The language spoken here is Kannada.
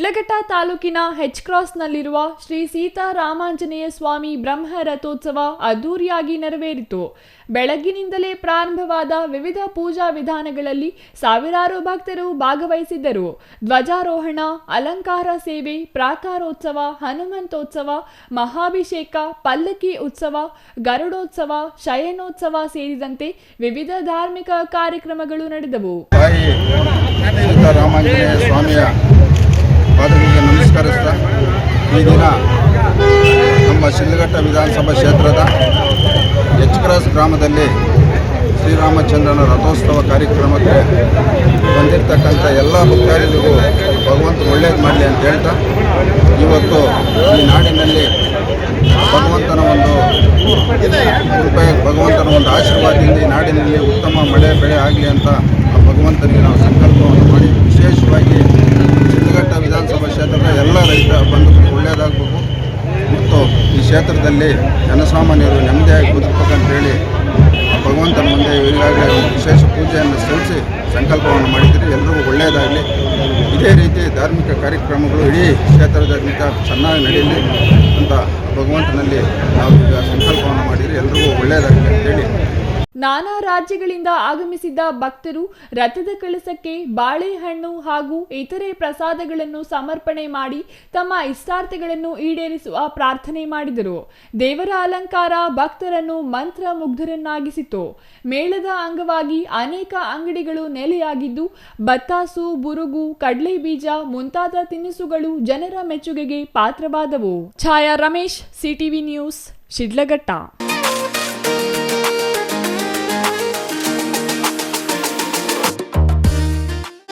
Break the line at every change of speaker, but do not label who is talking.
ಶಿಡ್ಲಘಟ್ಟ ತಾಲೂಕಿನ ಹೆಚ್ ಕ್ರಾಸ್ನಲ್ಲಿರುವ ಶ್ರೀ ಸೀತಾರಾಮಾಂಜನೇಯ ಸ್ವಾಮಿ ಬ್ರಹ್ಮ ರಥೋತ್ಸವ ಅದ್ದೂರಿಯಾಗಿ ನೆರವೇರಿತು. ಬೆಳಗ್ಗಿನಿಂದಲೇ ಪ್ರಾರಂಭವಾದ ವಿವಿಧ ಪೂಜಾ ವಿಧಾನಗಳಲ್ಲಿ ಸಾವಿರಾರು ಭಕ್ತರು ಭಾಗವಹಿಸಿದ್ದರು. ಧ್ವಜಾರೋಹಣ, ಅಲಂಕಾರ ಸೇವೆ, ಪ್ರಾಕಾರೋತ್ಸವ, ಹನುಮಂತೋತ್ಸವ, ಮಹಾಭಿಷೇಕ, ಪಲ್ಲಕ್ಕಿ ಉತ್ಸವ, ಗರುಡೋತ್ಸವ, ಶಯನೋತ್ಸವ ಸೇರಿದಂತೆ ವಿವಿಧ ಧಾರ್ಮಿಕ ಕಾರ್ಯಕ್ರಮಗಳು ನಡೆದವು.
ಪಾದಗಳಿಗೆ ನಮಸ್ಕರಿಸ್ತಾ ಈ ದಿನ ನಮ್ಮ ಶಿಡ್ಲಘಟ್ಟ ವಿಧಾನಸಭಾ ಕ್ಷೇತ್ರದ ಹೆಚ್ ಕ್ರಾಸ್ ಗ್ರಾಮದಲ್ಲಿ ಶ್ರೀರಾಮಚಂದ್ರನ ರಥೋತ್ಸವ ಕಾರ್ಯಕ್ರಮಕ್ಕೆ ಬಂದಿರತಕ್ಕಂಥ ಎಲ್ಲ ಭಕ್ತಾದಿಗಳಿಗೂ ಭಗವಂತ ಒಳ್ಳೇದು ಮಾಡಲಿ ಅಂತ ಹೇಳ್ತಾ, ಇವತ್ತು ಈ ನಾಡಿನಲ್ಲಿ ಭಗವಂತನ ಒಂದು ಆಶೀರ್ವಾದದಿಂದ ಈ ನಾಡಿನಲ್ಲಿ ಉತ್ತಮ ಮಳೆ ಬೆಳೆ ಆಗಲಿ ಅಂತ ಆ ಭಗವಂತನಿಗೆ ನಾವು ಸಂಕಲ್ಪವನ್ನು ಮಾಡಿ, ವಿಶೇಷವಾಗಿ ಶಿಡ್ಲಘಟ್ಟ ವಿಧಾನಸಭಾ ಕ್ಷೇತ್ರದ ಎಲ್ಲ ರೈತ ಬಂಧುಗಳು ಒಳ್ಳೆಯದಾಗಬೇಕು ಮತ್ತು ಈ ಕ್ಷೇತ್ರದಲ್ಲಿ ಜನಸಾಮಾನ್ಯರು ನೆಮ್ಮದಿಯಾಗಿ ಬದುಕಬೇಕಂತೇಳಿ ಭಗವಂತನ ಮುಂದೆ ಈಗಾಗಲೇ ವಿಶೇಷ ಪೂಜೆಯನ್ನು ಸಲ್ಲಿಸಿ ಸಂಕಲ್ಪವನ್ನು ಮಾಡಿದರೆ ಎಲ್ಲರಿಗೂ ಒಳ್ಳೆಯದಾಗಲಿ. ಇದೇ ರೀತಿ ಧಾರ್ಮಿಕ ಕಾರ್ಯಕ್ರಮಗಳು ಇಡೀ ಕ್ಷೇತ್ರದಾದ್ಯಂತ ಚೆನ್ನಾಗಿ ನಡೆಯಲಿ ಅಂತ ಭಗವಂತನಲ್ಲಿ ನಾವು ಈಗ ಸಂಕಲ್ಪವನ್ನು ಮಾಡಿದರೆ ಎಲ್ಲರಿಗೂ ಒಳ್ಳೆಯದಾಗಲಿ ಅಂತೇಳಿ.
ನಾನಾ ರಾಜ್ಯಗಳಿಂದ ಆಗಮಿಸಿದ್ದ ಭಕ್ತರು ರಥದ ಕಳಸಕ್ಕೆ ಬಾಳೆಹಣ್ಣು ಹಾಗೂ ಇತರೆ ಪ್ರಸಾದಗಳನ್ನು ಸಮರ್ಪಣೆ ಮಾಡಿ ತಮ್ಮ ಇಷ್ಟಾರ್ಥಗಳನ್ನು ಈಡೇರಿಸುವ ಪ್ರಾರ್ಥನೆ ಮಾಡಿದರು. ದೇವರ ಅಲಂಕಾರ ಭಕ್ತರನ್ನು ಮಂತ್ರ ಮುಗ್ಧರನ್ನಾಗಿಸಿತು. ಮೇಳದ ಅಂಗವಾಗಿ ಅನೇಕ ಅಂಗಡಿಗಳು ನೆಲೆಯಾಗಿದ್ದು, ಬತ್ತಾಸು, ಬುರುಗು, ಕಡಲೆ ಬೀಜ ಮುಂತಾದ ತಿನಿಸುಗಳು ಜನರ ಮೆಚ್ಚುಗೆಗೆ ಪಾತ್ರವಾದವು. ಛಾಯಾ ರಮೇಶ್, ಸಿಟಿವಿ ನ್ಯೂಸ್, ಶಿಡ್ಲಘಟ್ಟ.